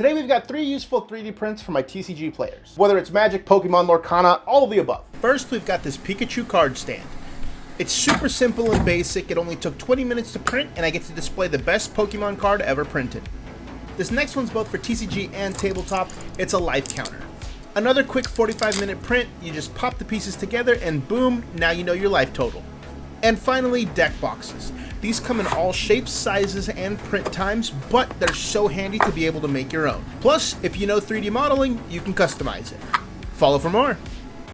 Today we've got 3 useful 3D prints for my TCG players. Whether it's Magic, Pokemon, Lorcana, all of the above. First, we've got this Pikachu card stand. It's super simple and basic. It only took 20 minutes to print, and I get to display the best Pokemon card ever printed. This next one's both for TCG and tabletop. It's a life counter. Another quick 45-minute print. You just pop the pieces together and boom, now you know your life total. And finally, deck boxes. These come in all shapes, sizes, and print times, but they're so handy to be able to make your own. Plus, if you know 3D modeling, you can customize it. Follow for more.